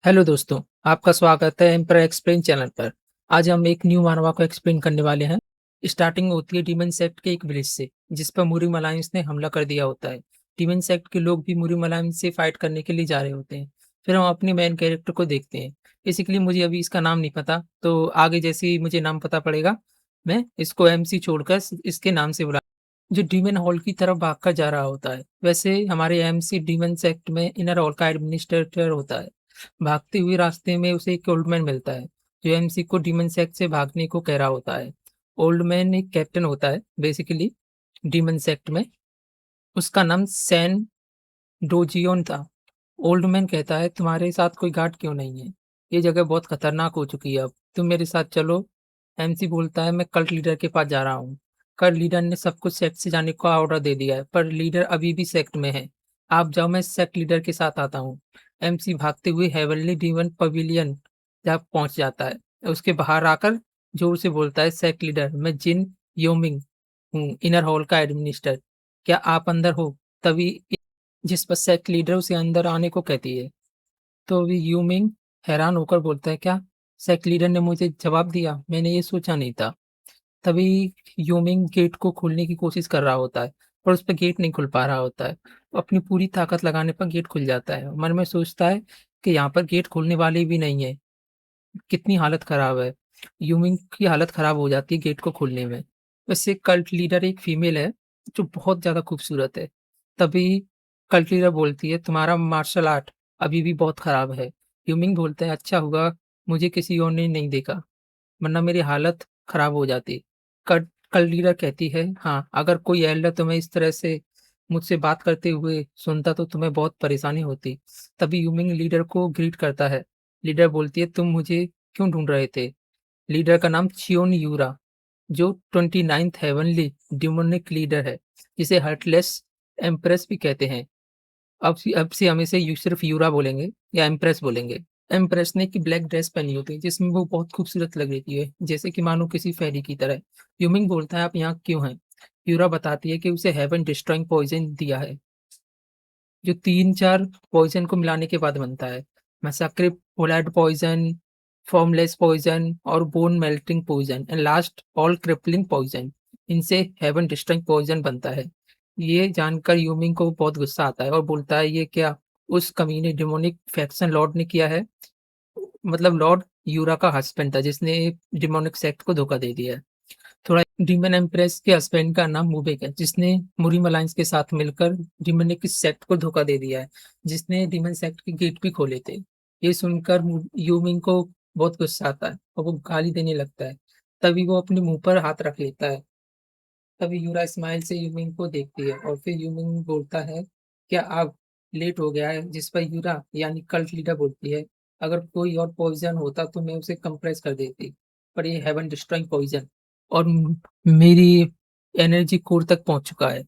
Hello दोस्तों, आपका स्वागत है एम्पर एक्सप्लेन चैनल पर। आज हम एक न्यू मानवा को एक्सप्लेन करने वाले हैं। स्टार्टिंग होती है डीमन सेक्ट के एक विलेज से, जिस पर मुरीम अलायंस ने हमला कर दिया होता है। डीमन सेक्ट के लोग भी मुरीम अलायंस से फाइट करने के लिए जा रहे होते हैं। फिर हम अपनी मेन कैरेक्टर को देखते हैं। बेसिकली मुझे अभी इसका नाम नहीं पता, तो आगे जैसे ही मुझे नाम पता पड़ेगा, मैं इसको एमसी छोड़कर इसके नाम से बुला जो डीमन हॉल की तरफ भागकर जा रहा होता है। वैसे हमारे एमसी डीमन सेक्ट में इनर हॉल का एडमिनिस्ट्रेटर होता है। भागते हुए रास्ते में उसे एक ओल्ड मैन मिलता है, जो एमसी को डीमन सेक्ट से भागने को कह रहा होता है। ओल्ड मैन एक कैप्टन होता है बेसिकली डीमन सेक्ट में। उसका नाम सैन डोजियोन था। ओल्ड मैन कहता है, तुम्हारे साथ कोई गार्ड क्यों नहीं है? ये जगह बहुत खतरनाक हो चुकी है, अब तुम मेरे साथ चलो। एमसी बोलता है, मैं कल्ट लीडर के पास जा रहा हूँ। कल्ट लीडर ने सबको सेक्ट से जाने का ऑर्डर दे दिया है, पर लीडर अभी भी सेक्ट में है। आप जाओ, मैं सेक्ट लीडर के साथ आता हूँ। एमसी भागते हुए हेवनली डीवन पवेलियन जहाँ पहुंच जाता है। उसके बाहर आकर जोर से बोलता है, सेक्ट लीडर, मैं जिन योमिंग हूँ, इनर हॉल का एडमिनिस्टर। क्या आप अंदर हो? तभी जिस पर सेक्ट लीडर उसे अंदर आने को कहती है, तो अभी यूमिंग हैरान होकर बोलता है, क्या सेक्ट लीडर ने मुझे जवाब दिया? मैंने ये सोचा नहीं था। तभी यूमिंग गेट को खोलने की कोशिश कर रहा होता है, पर उस पर गेट नहीं खुल पा रहा होता है। अपनी पूरी ताकत लगाने पर गेट खुल जाता है। मन में सोचता है कि यहाँ पर गेट खोलने वाले भी नहीं है। कितनी हालत खराब है। यूमिंग की हालत खराब हो जाती है गेट को खोलने में। वैसे कल्ट लीडर एक फीमेल है, जो बहुत ज़्यादा खूबसूरत है। तभी कल्ट लीडर बोलती है, तुम्हारा मार्शल आर्ट अभी भी बहुत खराब है। यूमिंग बोलता है, अच्छा हुआ मुझे किसी और ने नहीं देखा, वरना मेरी हालत खराब हो जाती। कल्ट लीडर कहती है, हाँ, अगर कोई एल्डर तुम्हें इस तरह से मुझसे बात करते हुए सुनता तो तुम्हें बहुत परेशानी होती। तभी यूमिंग लीडर को ग्रीट करता है। लीडर बोलती है, तुम मुझे क्यों ढूंढ रहे थे? लीडर का नाम चियोन यूरा, जो 29th हेवनली डिमोनिक लीडर है, जिसे हर्टलेस एम्प्रेस भी कहते हैं। अब से हम इसे सिर्फ यूरा बोलेंगे या एम्प्रेस बोलेंगे। एम्प्रेस ने की ब्लैक ड्रेस पहनी होती है, जिसमें वो बहुत खूबसूरत लग रही है, जैसे कि मानो किसी फेरी की तरह। यूमिंग बोलता है, आप यहाँ क्यों हैं? यूरा बताती है कि उसे हेवन डिस्ट्रॉइंग पॉइजन दिया है, जो 3-4 पॉइज़न को मिलाने के बाद बनता है। मैसाक्रिप, पोलैर्ड पॉइज़न, फॉर्मलेस पॉइज़न और bone melting poison and last all crippling poison. इनसे हेवन डिस्ट्रॉइंग पॉइज़न बनता है। ये जानकर यूमिंग को बहुत गुस्सा आता है और बोलता है, ये क्या उस कमीने डिमोनिक फैक्शन लॉर्ड ने किया है? मतलब लॉर्ड यूरा का हस्बैंड था, जिसने डिमोनिक सेक्ट को धोखा दे दिया है। थोड़ा डीमन एम्प्रेस के हस्बैंड का नाम मुबेक है, जिसने मुरीम अलायंस के साथ मिलकर डीमनिक सेक्ट को धोखा दे दिया है, जिसने डीमन सेक्ट के गेट भी खोले थे। ये सुनकर यूमिंग को बहुत गुस्सा आता है और वो गाली देने लगता है। तभी वो अपने मुंह पर हाथ रख लेता है। तभी यूरा स्माइल से यूमिंग को देखती है और फिर यूमिंग बोलता है, क्या आप लेट हो गया है? जिस पर यूरा यानी कल्ट लीडर बोलती है, अगर कोई और पॉइजन होता तो मैं उसे कंप्रेस कर देती, पर ये हेवन डिस्ट्रॉइंग पॉइजन और मेरी एनर्जी कोर तक पहुंच चुका है।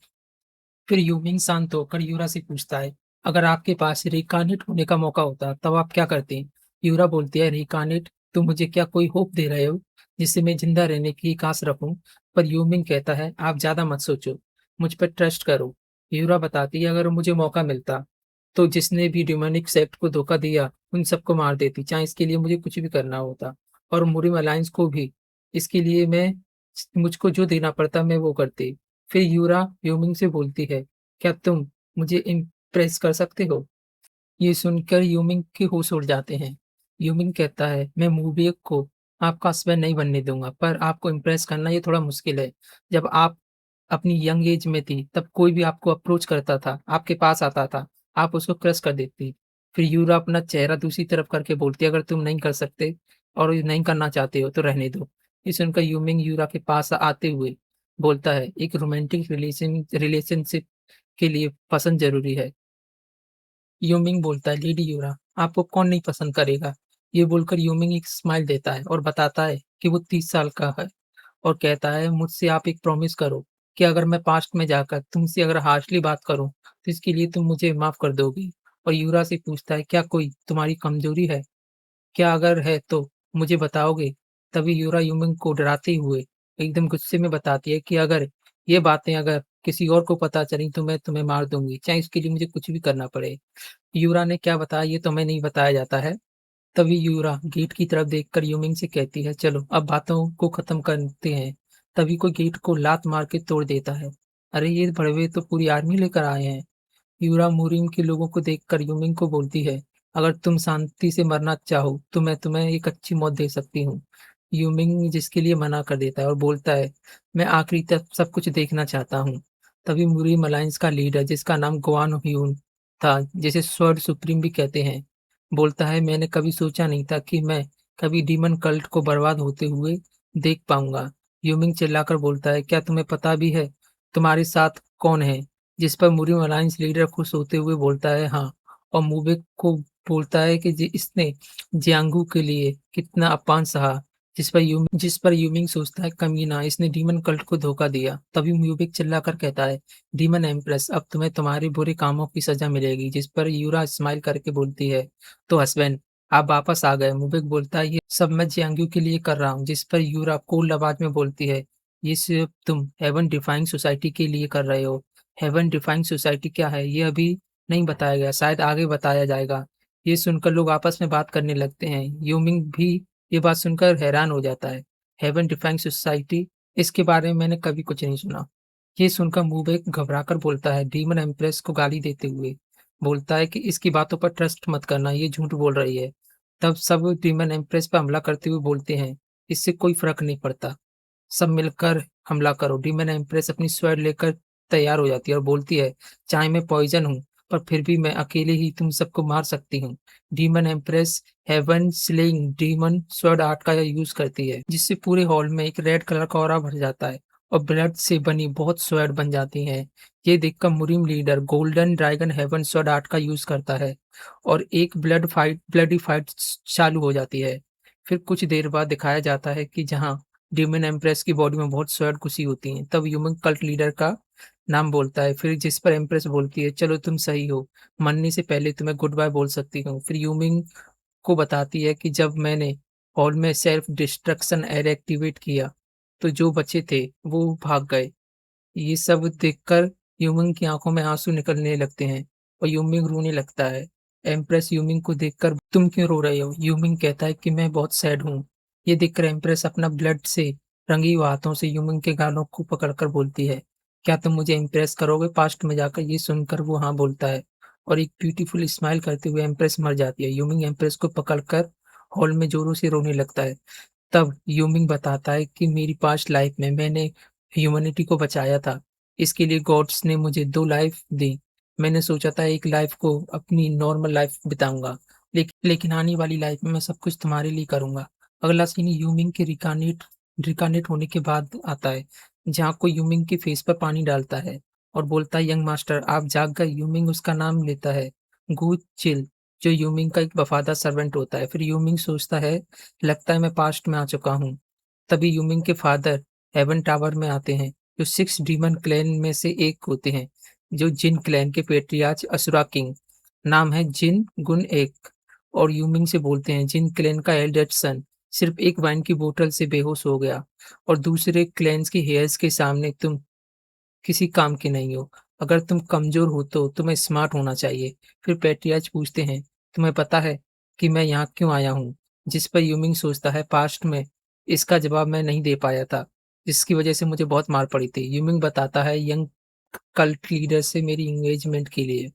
फिर यूमिंग शांत होकर यूरा से पूछता है, अगर आपके पास रिकार्नेट होने का मौका होता तब आप क्या करते हैं? यूरा बोलती है, रिकार्नेट? तुम मुझे क्या कोई होप दे रहे हो जिससे मैं जिंदा रहने की आस रखूं? पर यूमिंग कहता है, आप ज्यादा मत सोचो, मुझ पर ट्रस्ट करो। यूरा बताती है, अगर मुझे मौका मिलता तो जिसने भी डिमोनिक सेक्ट को धोखा दिया उन सबको मार देती, चाहे इसके लिए मुझे कुछ भी करना होता, और मुरिम अलायंस को भी। इसके लिए मैं मुझको जो देना पड़ता मैं वो करती। फिर यूरा ह्यूमिंग से बोलती है, क्या तुम मुझे इम्प्रेस कर सकते हो? ये सुनकर यूमिंग के होश उड़ जाते हैं। यूमिंग कहता है, मैं मूबियक को आपका हस्बैंड नहीं बनने दूंगा, पर आपको इम्प्रेस करना ये थोड़ा मुश्किल है। जब आप अपनी यंग एज में थी, तब कोई भी आपको अप्रोच करता था, आपके पास आता था, आप उसको क्रश कर देती। फिर यूरा अपना चेहरा दूसरी तरफ करके बोलती है, अगर तुम नहीं कर सकते और ये नहीं करना चाहते हो तो रहने दो। ये सुनकर यूमिंग यूरा के पास आते हुए बोलता है, एक रोमांटिक रिलेशनशिप के लिए पसंद जरूरी है। यूमिंग बोलता है, लेडी यूरा, आपको कौन नहीं पसंद करेगा? ये बोलकर यूमिंग एक स्माइल देता है और बताता है कि वो 30 साल का है, और कहता है, मुझसे आप एक प्रॉमिस करो कि अगर मैं पास्ट में जाकर तुमसे अगर हार्शली बात करूं तो इसके लिए तुम मुझे माफ कर दोगी। और यूरा से पूछता है, क्या कोई तुम्हारी कमजोरी है? क्या अगर है तो मुझे बताओगे? तभी यूरा यूमिंग को डराते हुए एकदम गुस्से में बताती है कि अगर ये बातें अगर किसी और को पता चली तो मैं तुम्हें मार दूंगी, चाहे इसके लिए मुझे कुछ भी करना पड़े। यूरा ने क्या बताया ये तो हमें नहीं बताया जाता है। तभी यूरा गेट की तरफ देखकर यूमिंग से कहती है, चलो अब बातों को खत्म करते हैं। तभी कोई गेट को लात मार के तोड़ देता है। अरे ये भड़वे तो पूरी आर्मी लेकर आए हैं। यूरा मूरिम के लोगों को देखकर यूमिंग को बोलती है, अगर तुम शांति से मरना चाहो तो मैं तुम्हें एक अच्छी मौत दे सकती हूँ। यूमिंग जिसके लिए मना कर देता है और बोलता है, मैं आखिरी तक सब कुछ देखना चाहता हूँ। तभी मूरिम अलायंस का लीडर जिसका नाम गुआन ह्यून था, जिसे स्वर्ड सुप्रीम भी कहते हैं, बोलता है, मैंने कभी सोचा नहीं था कि मैं कभी डीमन कल्ट को बर्बाद होते हुए देख पाऊंगा। यूमिंग चिल्लाकर बोलता है, क्या तुम्हें पता भी है तुम्हारे साथ कौन है? जिस पर मुरिम अलायंस लीडर खुश होते हुए बोलता है, हाँ, और मुबेक को बोलता है कि इसने जियांगू के लिए कितना अपमान सहा। जिस पर यूमिंग सोचता है, कमीना, इसने डीमन कल्ट को धोखा दिया। तभी म्यूबिक चिल्लाकर कहता है, डीमन एम्प्रेस, अब तुम्हें तुम्हारे बुरे कामों की सजा मिलेगी। जिस पर यूरा स्माइल करके बोलती है, तो हस्बैंड आप वापस आ गए। मुबिक बोलता है, ये सब मैं जियांगू के लिए कर रहा हूँ। जिस पर यूरा कोल्ड आवाज में बोलती है, ये सिर्फ तुम हेवन डिफाइंग सोसाइटी के लिए कर रहे हो। हेवन डिफाइंग सोसाइटी क्या है ये अभी नहीं बताया गया, शायद आगे बताया जाएगा। ये सुनकर लोग आपस में बात करने लगते हैं। यूमिंग भी ये बात सुनकर हैरान हो जाता है। हेवन डिफाइंग सोसाइटी, इसके बारे में मैंने कभी कुछ नहीं सुना। ये सुनकर मुबेक घबराकर बोलता है, डीमन एम्प्रेस को गाली देते हुए बोलता है कि इसकी बातों पर ट्रस्ट मत करना, ये झूठ बोल रही है। तब सब डीमन एम्प्रेस पर हमला करते हुए बोलते हैं, इससे कोई फर्क नहीं पड़ता, सब मिलकर हमला करो। डीमन एम्प्रेस अपनी स्वॉर्ड लेकर तैयार हो जाती है और बोलती है, चाहे मैं पॉइजन हूँ, पर फिर भी मैं अकेले ही तुम सबको मार सकती हूँ। Demon empress heaven slaying demon sword art का यूज करती है, जिससे पूरे हॉल में एक रेड कलर का ऑरा भर जाता है और ब्लड से बनी बहुत स्वॉर्ड बन जाती हैं। ये देखकर मुरिम leader golden dragon heaven sword art का यूज करता है और एक ब्लडी फाइट चालू हो जाती है। फिर कुछ देर बाद दिखाया जाता है कि जहाँ डीमन एम्प्रेस की बॉडी में बहुत स्वॉर्ड घुसी होती हैं। तब ह्यूमन कल्ट लीडर का नाम बोलता है, फिर जिस पर एम्प्रेस बोलती है, चलो तुम सही हो, मरने से पहले तुम्हें गुड बाय बोल सकती हूँ। फिर यूमिंग को बताती है कि जब मैंने हॉल में सेल्फ डिस्ट्रक्शन एरे एक्टिवेट किया तो जो बचे थे वो भाग गए। ये सब देखकर यूमिंग की आंखों में आंसू निकलने लगते हैं और यूमिंग रोने लगता है। एम्प्रेस यूमिंग को देखकर, तुम क्यों रो रहे हो? यूमिंग कहता है कि मैं बहुत सैड हूँ। ये देखकर एम्प्रेस अपना ब्लड से रंगी हुए हाथों से यूमिंग के गालों को पकड़कर बोलती है, क्या तुम मुझे इम्प्रेस करोगे पास्ट में जाकर? ये सुनकर वो हाँ बोलता है और एक ब्यूटीफुल स्माइल करते हुए एम्प्रेस मर जाती है। यूमिंग एम्प्रेस को पकड़कर हॉल में जोरों से रोने लगता है। तब यूमिंग बताता है कि मेरी पास्ट लाइफ में मैंने ह्यूमैनिटी को बचाया था। इसके लिए गॉड्स ने मुझे 2 लाइफ दी। मैंने सोचा था एक लाइफ को अपनी नॉर्मल लाइफ बिताऊँगा, लेकिन आने वाली लाइफ में मैं सब कुछ तुम्हारे लिए करूँगा। अगला सीन यूमिंग के रिकानेट होने के बाद आता है, जहाँ कोई यूमिंग के फेस पर पानी डालता है और बोलता है, यंग मास्टर आप जाग गए। यूमिंग उसका नाम लेता है, गू चिल, जो यूमिंग का एक वफादार सर्वेंट होता है। फिर यूमिंग सोचता है, लगता है मैं पास्ट में आ चुका हूँ। तभी यूमिंग के फादर हेवन टावर में आते हैं, जो 6 डीमन क्लैन में से एक होते हैं, जो जिन क्लैन के पेट्रियार्च असुरा किंग, नाम है जिन गुन एक, और यूमिंग से बोलते हैं, जिन क्लैन का एल्डेस्ट सन सिर्फ एक वाइन की बोतल से बेहोश हो गया और दूसरे क्लैन्स के हेयर्स के सामने तुम किसी काम के नहीं हो। अगर तुम कमजोर हो तो तुम्हें स्मार्ट होना चाहिए। फिर पेट्रियार्च पूछते हैं, तुम्हें पता है कि मैं यहाँ क्यों आया हूँ? जिस पर यूमिंग सोचता है, पास्ट में इसका जवाब मैं नहीं दे पाया था, जिसकी वजह से मुझे बहुत मार पड़ी थी। यूमिंग बताता है, यंग कल्ट लीडर से मेरी एंगेजमेंट के लिए।